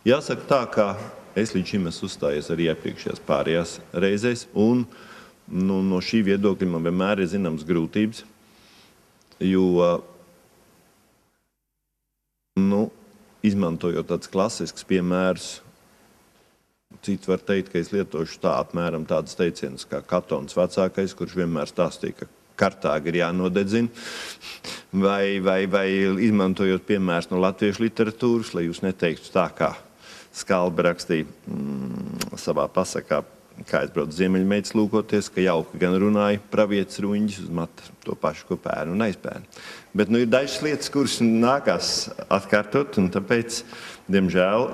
Jāsaka tā, ka es līdz šim esmu uzstājies arī iepriekšējās pārējās reizēs, un no šī viedokļa man vienmēr ir zināmas grūtības, jo izmantojot tāds klasisks piemērs, cits var teikt, ka es lietošu apmēram tādas teicienas kā Katons vecākais, kurš vienmēr stāstīja, ka Kartāga ir jānodedzina, vai izmantojot piemērs no latviešu literatūras, lai jūs neteiktu tā, kā Skalbe rakstīja savā pasakā, kā aizbrauc ziemeļmeitas lūkoties, ka jauki gan runāja pravietis ruņģis uz mata to pašu, ko pērnu un aizpērnu. Bet ir dažas lietas, kuras nākās atkārtot, un tāpēc, diemžēl,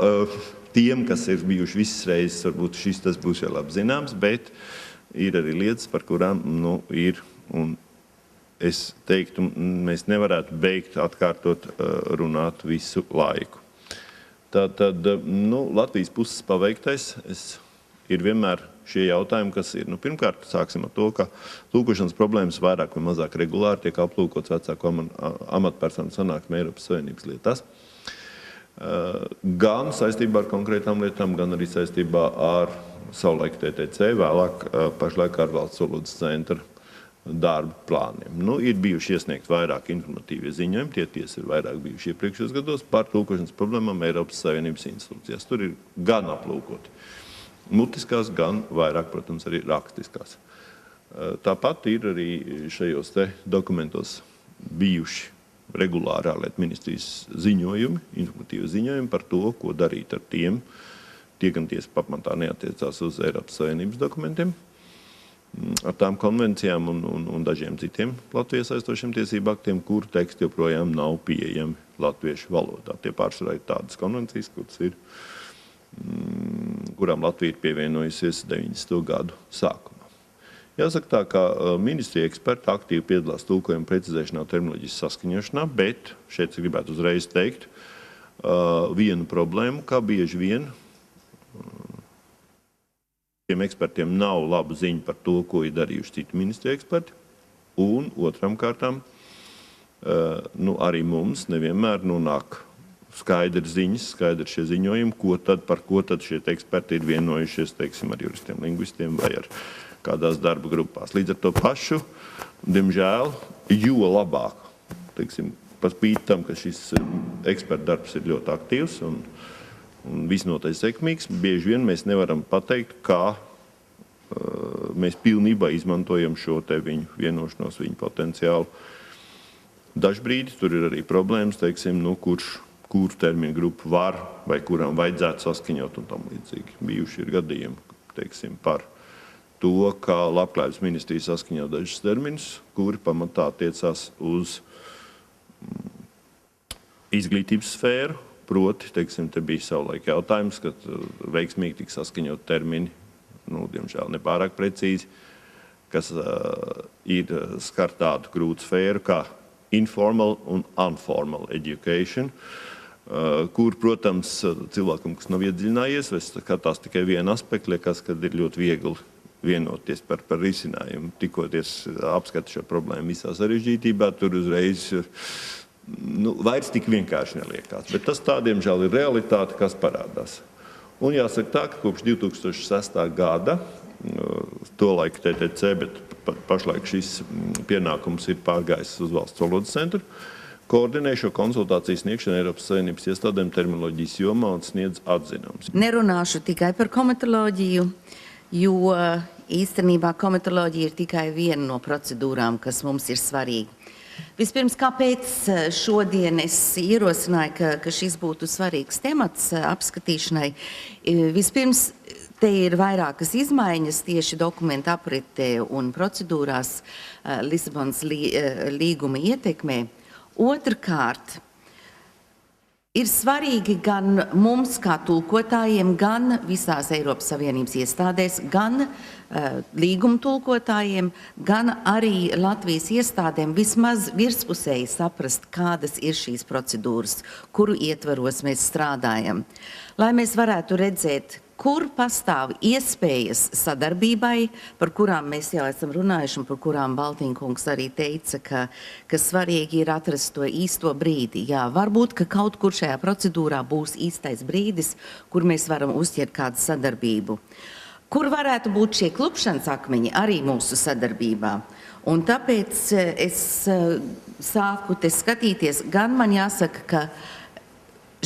tiem, kas ir bijuši visas reizes, varbūt tas būs jau labi zināms, bet ir arī lietas, par kurām ir, un es teiktu, mēs nevarētu beigt atkārtot runāt visu laiku. Tātad, Latvijas puses paveiktais ir vienmēr šie jautājumi, kas ir. Pirmkārt, sāksim ar to, ka lūkošanas problēmas vairāk vai mazāk regulāri tiek aplūkots vecāko amatpersonu sanāksmē Eiropas Savienības lietās. Gan saistībā ar konkrētām lietām, gan arī saistībā ar savulaik TTC, vēlāk pašlaik ar Valsts valodas centra darba plāniem. Ir bijuši iesniegt vairāk informatīvie ziņojumi, tie tiesa ir vairāk bijuši iepriekšējos gados par lūkošanas problēmām Eiropas Savienības institūcijās. Tur ir gan aplūkoti mutiskās, gan vairāk, protams, arī rakstiskās. Tāpat ir arī šajos dokumentos bijuši regulāri ārlietu ministrijas ziņojumi, informatīvi ziņojumi par to, ko darīt ar tiem. Tie gan tiesa pamatā neatiecās uz Eiropas Savienības dokumentiem, ar tām konvencijām un dažiem citiem Latvijas aizstošiem tiesību aktiem, kuru teksti joprojām nav pieejami latviešu valodā. Tie pārsvarā ir tādas konvencijas, kurām Latvija ir pievienojusies 90. gadu sākumā. Jāsaka tā, ka ministrija eksperti aktīvi piedalās tulkojuma precizēšanā, terminoloģijas saskaņošanā, bet šeit gribētu uzreiz teikt vienu problēmu, kā bieži vien tiem ekspertiem nav labu ziņu par to, ko ir darījuši citi ministrija eksperti, un otram kārtām arī mums nevienmēr nāk skaidrs ziņas, skaidrs šie ziņojumi, par ko tad šie eksperti ir vienojušies, teiksim, ar juristiem, lingvistiem vai ar kādās darba grupās. Līdz ar to pašu, diemžēl, jo labāk, teiksim, par spīti tam, ka šis eksperta darbs ir ļoti aktīvs un visnotaļ sekmīgs, bieži vien mēs nevaram pateikt, kā mēs pilnībā izmantojam šo te viņu vienošanos, viņu potenciālu. Dažbrīd tur ir arī problēmas, teiksim, kuru terminu grupu var vai kurām vajadzētu saskaņot un tam līdzīgi. Bijuši ir gadījumi, teiksim, par to, kā Labklājības ministrija saskaņo dažus terminus, kuri pamatā attiecās uz izglītības sfēru. Proti, teiksim, te bija savulaik jautājums, ka veiksmīgi tika saskaņot termini, diemžēl nepārāk precīzi, kas ir skar tādu grūtu sfēru kā informal un unformal education, kur, protams, cilvēkam, kas nav iedziļinājies, vai skatās tikai vienu aspektu, liekas, kad ir ļoti viegli vienoties par risinājumu. Tikoties apskata šo problēmu visā sarežģītībā, tur uzreiz vairs tik vienkārši neliekās. Bet tas tā, diemžēl, ir realitāte, kas parādās. Un jāsaka tā, ka kopš 2006. gada, tolaik TTC, bet pašlaik šis pienākums ir pārgājis uz Valsts valodas centru, koordinē šo konsultāciju sniegšanu Eiropas Savienības iestādēm terminoloģijas jomā un sniedz atzinumus. Nerunāšu tikai par komitoloģiju, jo īstenībā komitoloģija ir tikai viena no procedūrām, kas mums ir svarīga. Vispirms, kāpēc šodien es ierosināju, ka šis būtu svarīgs temats apskatīšanai? Vispirms, te ir vairākas izmaiņas tieši dokumentu apritē un procedūrās Lisabonas līguma ietekmē. Otrkārt, ir svarīgi gan mums kā tulkotājiem, gan visās Eiropas Savienības iestādēs, gan līguma tulkotājiem, gan arī Latvijas iestādēm vismaz virspusēji saprast, kādas ir šīs procedūras, kuru ietvaros mēs strādājam. Lai mēs varētu redzēt, kur pastāv iespējas sadarbībai, par kurām mēs jau esam runājuši un par kurām Baltīnkungs arī teica, ka svarīgi ir atrast to īsto brīdi. Jā, varbūt, ka kaut kur šajā procedūrā būs īstais brīdis, kur mēs varam uzķert kādu sadarbību. Kur varētu būt šie klupšanas akmeņi arī mūsu sadarbībā? Un tāpēc es sāku te skatīties, gan man jāsaka, ka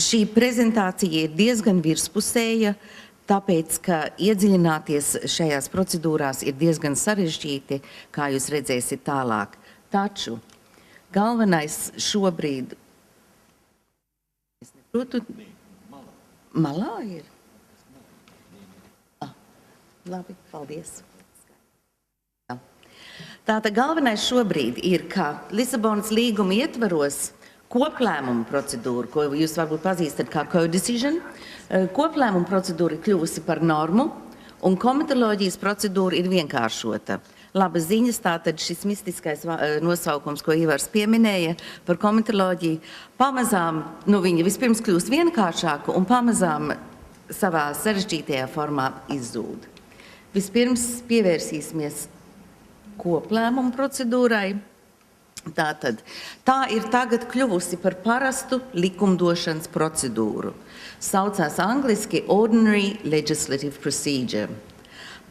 šī prezentācija ir diezgan virspusēja, tāpēc, ka iedziļināties šajās procedūrās ir diezgan sarežģīti, kā jūs redzēsiet tālāk. Taču galvenais šobrīd... Es neprotu... Malā ir? Labi, paldies. Tātad galvenais šobrīd ir, ka Lisabonas līguma ietvaros koplēmuma procedūra, ko jūs varbūt pazīstat kā co-decision, koplēmuma procedūra ir kļuvusi par normu, un komitoloģijas procedūra ir vienkāršota. Labas ziņas, tātad šis mistiskais nosaukums, ko Ivars pieminēja par komitoloģiju, pamazām, viņa vispirms kļūst vienkāršāka un pamazām savā sarežģītajā formā izzūd. Vispirms pievērsīsimies koplēmuma procedūrai. Tātad, tā ir tagad kļuvusi par parastu likumdošanas procedūru. Saucās angliski Ordinary Legislative Procedure.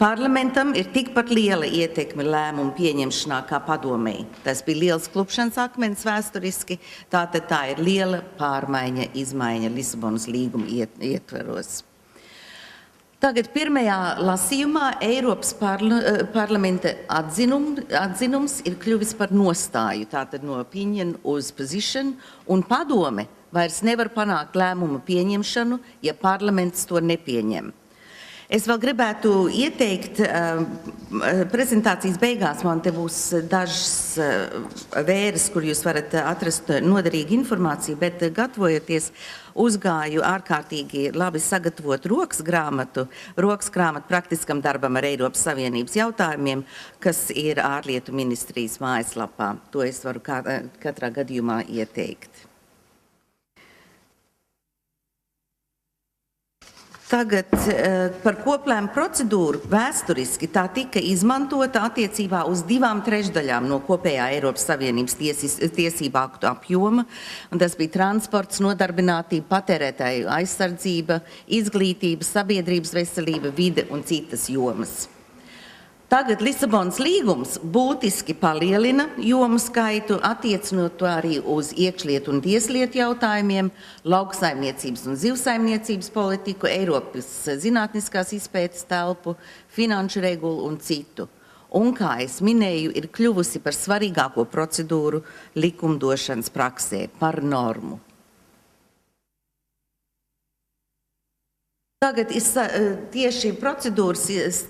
Parlamentam ir tikpat liela ietekme lēmumu pieņemšanā kā padomei. Tas bija liels klupšanas akmens vēsturiski, tātad tā ir liela pārmaiņa, izmaiņa Lisabonas līguma ietveros. Tagad pirmajā lasījumā Eiropas parlamenta atzinums ir kļuvis par nostāju, tātad no opinion uz position, un padome vairs nevar panākt lēmumu pieņemšanu, ja parlaments to nepieņem. Es vēl gribētu ieteikt, prezentācijas beigās man te būs dažas vēres, kur jūs varat atrast noderīgu informāciju, bet gatavojoties uzgāju ārkārtīgi labi sagatavot rokas grāmatu praktiskam darbam ar Eiropas Savienības jautājumiem, kas ir ārlietu ministrijas mājaslapā. To es varu katrā gadījumā ieteikt. Tagad par koplēmu procedūru vēsturiski tā tika izmantota attiecībā uz 2/3 no kopējā Eiropas Savienības tiesību aktu apjoma, un tas bija transports, nodarbinātība, patērētāju aizsardzība, izglītība, sabiedrības veselība, vide un citas jomas. Tagad Lisabonas līgums būtiski palielina jomu skaitu, attiecinot to arī uz iekšlietu un tieslietu jautājumiem, lauksaimniecības un zivsaimniecības politiku, Eiropas zinātniskās izpētes telpu, finanšu regulu un citu. Un, kā es minēju, ir kļuvusi par svarīgāko procedūru likumdošanas praksē, par normu. Tagad tieši procedūras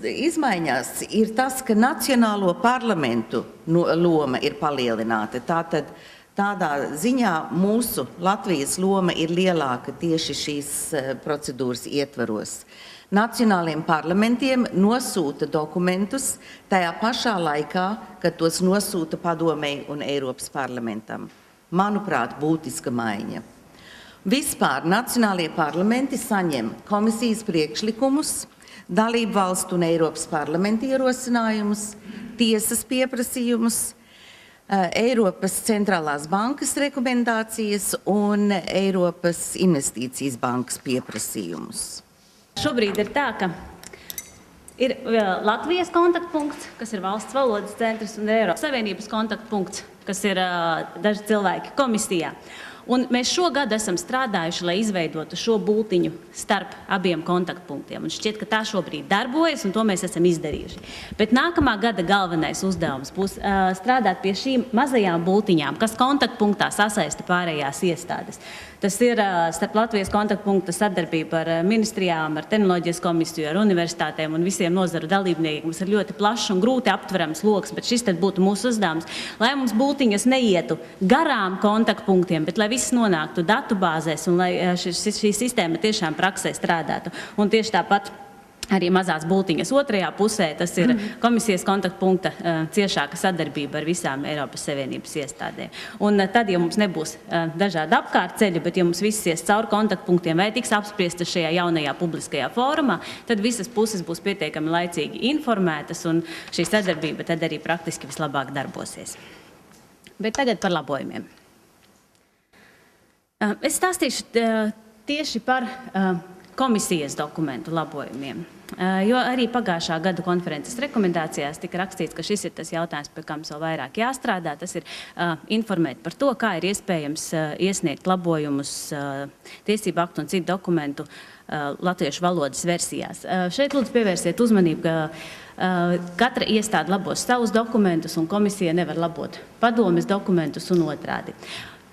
izmaiņās ir tas, ka nacionālo parlamentu loma ir palielināta. Tātad tādā ziņā mūsu Latvijas loma ir lielāka tieši šīs procedūras ietvaros. Nacionāliem parlamentiem nosūta dokumentus tajā pašā laikā, kad tos nosūta padomei un Eiropas parlamentam. Manuprāt, būtiska maiņa. Vispār nacionālie parlamenti saņem komisijas priekšlikumus, dalību valstu un Eiropas parlamenta ierosinājumus, tiesas pieprasījumus, Eiropas centrālās bankas rekomendācijas un Eiropas investīcijas bankas pieprasījumus. Šobrīd ir tā, ka ir Latvijas kontaktpunkts, kas ir valsts valodas centrs, un Eiropas Savienības kontaktpunkts, kas ir daži cilvēki komisijā. Un mēs šogad esam strādājuši, lai izveidotu šo bultiņu starp abiem kontaktpunktiem. Un šķiet, ka tā šobrīd darbojas, un to mēs esam izdarījuši. Bet nākamā gada galvenais uzdevums būs strādāt pie šīm mazajām bultiņām, kas kontaktpunktā sasaista pārējās iestādes. Tas ir starp Latvijas kontaktpunkta sadarbība ar ministrijām, ar tehnoloģijas komisiju, ar universitātēm un visiem nozaru dalībniekiem. Mums ir ļoti plašs un grūti aptverams loks, bet šis tad būtu mūsu uzdevums, lai mums bultiņas neietu garām kontaktpunktiem, bet lai viss nonāktu datubāzēs un lai šī sistēma tiešām praksē strādātu. Un tieši tāpat Arī mazās bultiņas otrajā pusē, tas ir komisijas kontaktpunkta ciešāka sadarbība ar visām Eiropas Savienības iestādēm. Un tad, ja mums nebūs dažādi apkārtceļi, bet ja mums viss ies cauri kontaktpunktiem vai tiks apspriesta šajā jaunajā publiskajā fórumā, tad visas puses būs pietiekami laicīgi informētas un šī sadarbība tad arī praktiski vislabāk darbosies. Bet tagad par labojumiem. Es stāstīšu tieši par komisijas dokumentu labojumiem. Jo arī pagājušā gada konferences rekomendācijās tika rakstīts, ka šis ir tas jautājums, pie kā mums vēl vairāk jāstrādā. Tas ir informēt par to, kā ir iespējams iesniegt labojumus tiesību aktu un citu dokumentu latviešu valodas versijās. Šeit lūdzu pievērsiet uzmanību, ka katra iestāde labos savus dokumentus un komisija nevar labot padomes dokumentus un otrādi.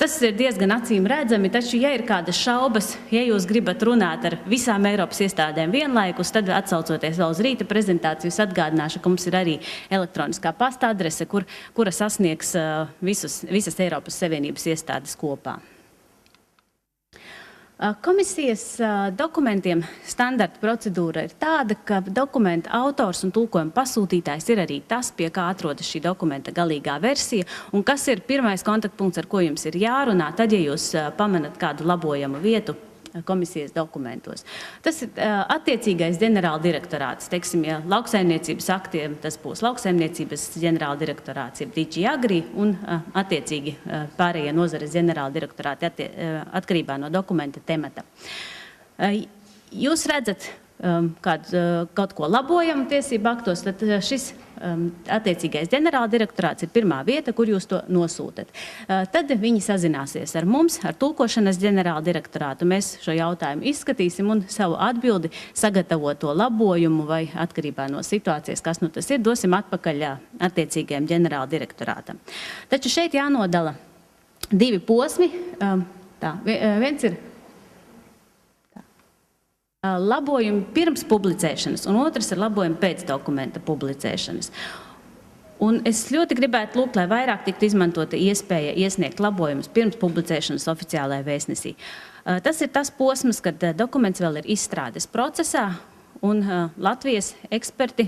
Tas ir diezgan acīm redzami, taču, ja ir kādas šaubas, ja jūs gribat runāt ar visām Eiropas iestādēm vienlaikus, tad atsaucoties vēl uz rīta prezentāciju, atgādināšu, ka mums ir arī elektroniskā pasta adrese, kura sasniegs visas Eiropas Savienības iestādes kopā. Komisijas dokumentiem standarta procedūra ir tāda, ka dokumenta autors un tulkojuma pasūtītājs ir arī tas, pie kā atrodas šī dokumenta galīgā versija, un kas ir pirmais kontaktpunkts, ar ko jums ir jārunā, tad, ja jūs pamanat kādu labojamu vietu komisijas dokumentos. Tas ir attiecīgais ģenerāldirektorāts. Teiksim, ja lauksaimniecības aktiem tas būs lauksaimniecības ģenerāldirektorāts, ir DG Agri un attiecīgi pārējie nozares ģenerāldirektorāti atkarībā no dokumenta temata. Jūs redzat kaut ko labojamu tiesību aktos, tad šis attiecīgais ģenerāldirektorāts ir pirmā vieta, kur jūs to nosūtat. Tad viņi sazināsies ar mums, ar tulkošanas ģenerāldirektorātu. Mēs šo jautājumu izskatīsim un savu atbildi sagatavoto labojumu vai atkarībā no situācijas, kas nu tas ir, dosim atpakaļ attiecīgajam ģenerāldirektorātam. Taču šeit jānodala divi posmi. Viens ir labojumi pirms publicēšanas, un otrs ir labojumi pēc dokumenta publicēšanas. Un es ļoti gribētu lūgt, lai vairāk tiktu izmantota iespēja iesniegt labojumus pirms publicēšanas oficiālajā vēstnesī. Tas ir tas posms, kad dokuments vēl ir izstrādes procesā, un Latvijas eksperti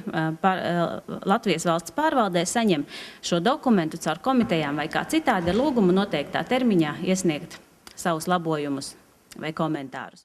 Latvijas valsts pārvaldē saņem šo dokumentu caur komitejām vai kā citādi ar lūgumu noteiktā termiņā iesniegt savus labojumus vai komentārus.